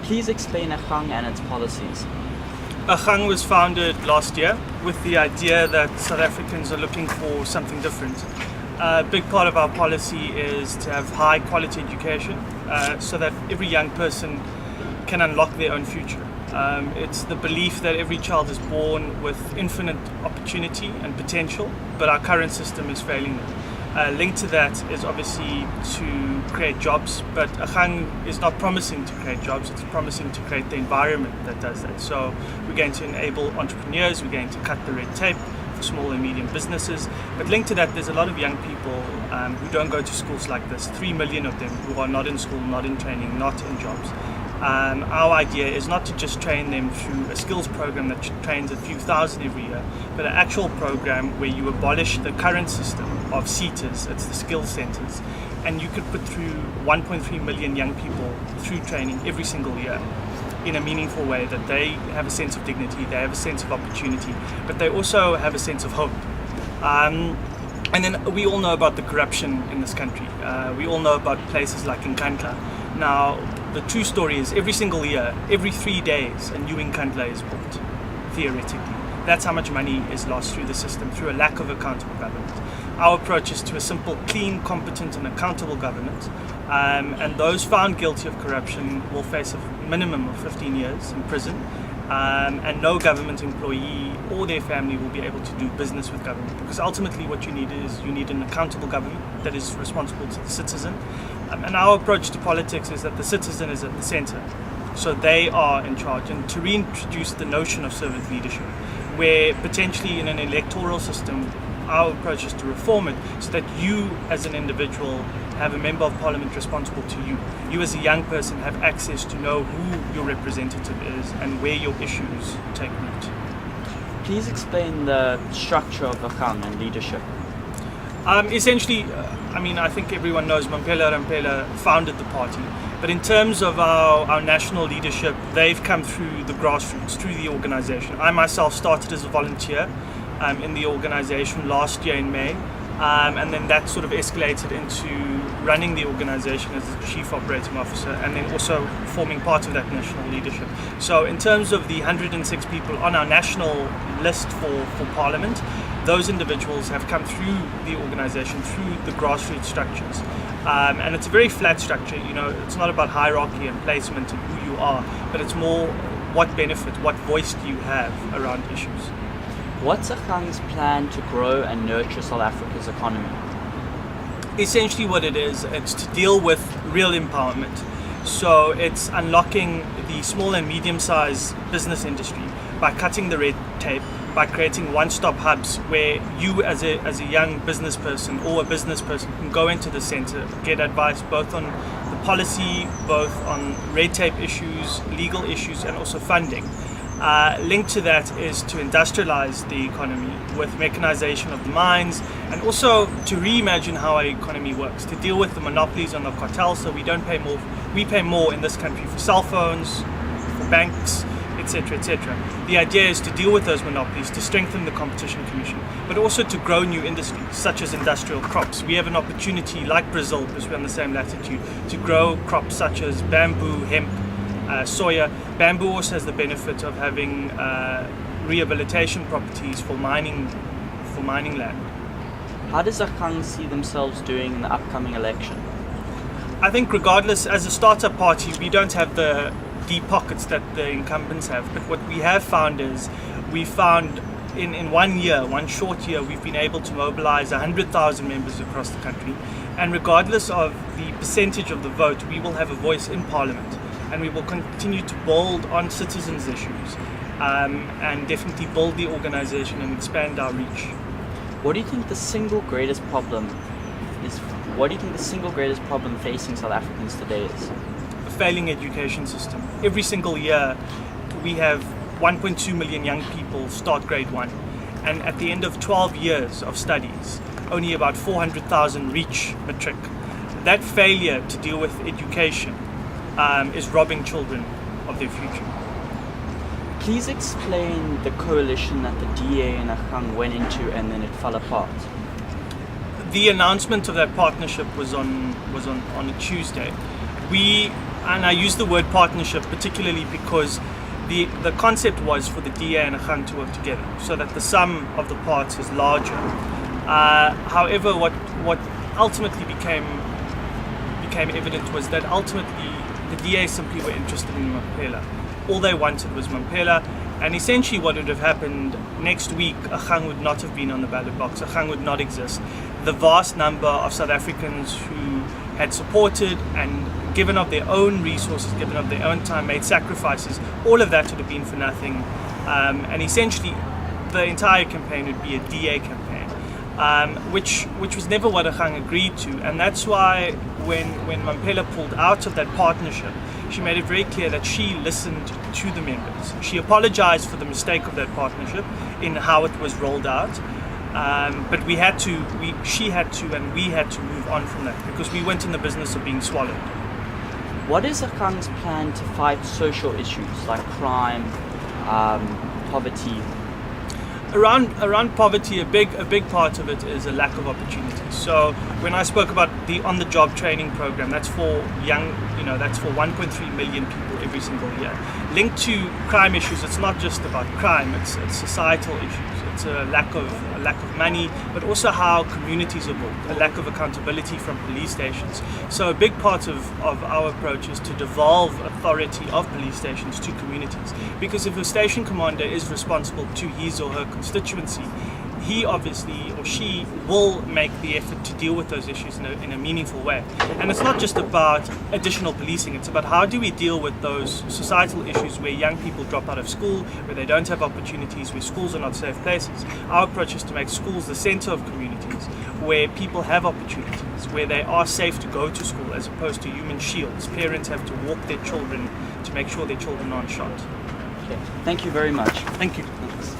Please explain Agang and its policies. Agang was founded last year with the idea that South Africans are looking for something different. A big part of our policy is to have high quality education so that every young person can unlock their own future. It's the belief that every child is born with infinite opportunity and potential, but our current system is failing them. Linked to that is obviously to create jobs, but Agang is not promising to create jobs, it's promising to create the environment that does that. So we're going to enable entrepreneurs, we're going to cut the red tape for small and medium businesses, but linked to that there's a lot of young people who don't go to schools like this, 3 million of them who are not in school, not in training, not in jobs. Our idea is not to just train them through a skills program that trains a few thousand every year, but an actual program where you abolish the current system of CETAs, it's the skills centers, and you could put through 1.3 million young people through training every single year in a meaningful way, that they have a sense of dignity, they have a sense of opportunity, but they also have a sense of hope. And then we all know about the corruption in this country. We all know about places like Nkandla. Now, the true story is every single year, every 3 days, a new Nkandla is built, theoretically. That's how much money is lost through the system, through a lack of accountable government. Our approach is to a simple, clean, competent and accountable government. And those found guilty of corruption will face a minimum of 15 years in prison. And no government employee or their family will be able to do business with government, because ultimately what you need is an accountable government that is responsible to the citizen. And our approach to politics is that the citizen is at the center, so they are in charge, and to reintroduce the notion of servant leadership, where potentially in an electoral system our approach is to reform it so that you as an individual have a member of parliament responsible to you. You as a young person have access to know who your representative is and where your issues take root. Please explain the structure of Agang and leadership. Essentially, I think everyone knows Mampela Rampela founded the party, but in terms of our national leadership, they've come through the grassroots, through the organization. I myself started as a volunteer in the organization last year in May, and then that sort of escalated into running the organization as the chief operating officer, and then also forming part of that national leadership. So in terms of the 106 people on our national list for Parliament, those individuals have come through the organization, through the grassroots structures. And it's a very flat structure, it's not about hierarchy and placement and who you are, but it's more what benefit, what voice do you have around issues. What's Agang's plan to grow and nurture South Africa's economy? Essentially what it is, it's to deal with real empowerment. So it's unlocking the small and medium-sized business industry by cutting the red tape, by creating one-stop hubs where you as a young business person or a business person can go into the center, get advice both on the policy, both on red tape issues, legal issues, and also funding. Linked to that is to industrialize the economy with mechanization of the mines, and also to reimagine how our economy works, to deal with the monopolies on the cartels, so we pay more in this country for cell phones, for banks, etc., etc. The idea is to deal with those monopolies, to strengthen the Competition Commission, but also to grow new industries, such as industrial crops. We have an opportunity, like Brazil, because we're on the same latitude, to grow crops such as bamboo, hemp, soya. Bamboo also has the benefit of having rehabilitation properties for mining land. How does Agang see themselves doing in the upcoming election? I think regardless, as a startup party, we don't have the deep pockets that the incumbents have, but what we have found is in 1 year, one short year, we've been able to mobilize 100,000 members across the country, and regardless of the percentage of the vote, we will have a voice in Parliament, and we will continue to build on citizens' issues, and definitely build the organization and expand our reach. What do you think the single greatest problem facing South Africans today is? A failing education system. Every single year we have 1.2 million young people start grade 1, and at the end of 12 years of studies, only about 400,000 reach matric. That failure to deal with education is robbing children of their future. Please explain the coalition that the DA and Agang went into and then it fell apart. The announcement of that partnership was on a Tuesday. We And I use the word partnership particularly because the concept was for the DA and Agang to work together so that the sum of the parts is larger. However, what ultimately became evident was that ultimately the DA simply were interested in Mampela. All they wanted was Mampela, and essentially what would have happened next week, Agang would not have been on the ballot box. Agang would not exist. The vast number of South Africans who had supported and given of their own resources, given of their own time, made sacrifices, all of that would have been for nothing. And essentially the entire campaign would be a DA campaign, which was never what Agang agreed to. And that's why when Mampela pulled out of that partnership, she made it very clear that she listened to the members. She apologized for the mistake of that partnership in how it was rolled out. But she had to, and we had to move on from that because we weren't in the business of being swallowed. What is Agang's plan to fight social issues like crime, poverty? Around poverty, a big part of it is a lack of opportunity. So when I spoke about the on-the-job training program, that's for young, that's for 1.3 million people every single year. Linked to crime issues, it's not just about crime; it's societal issues. It's a lack of money, but also how communities are built, a lack of accountability from police stations. So a big part of our approach is to devolve authority of police stations to communities. Because if a station commander is responsible to his or her constituency, he obviously or she will make the effort to deal with those issues in a meaningful way. And it's not just about additional policing, it's about how do we deal with those societal issues where young people drop out of school, where they don't have opportunities, where schools are not safe places. Our approach is to make schools the center of communities, where people have opportunities, where they are safe to go to school as opposed to human shields. Parents have to walk their children to make sure their children aren't shot. Okay. Thank you very much. Thank you. Thanks.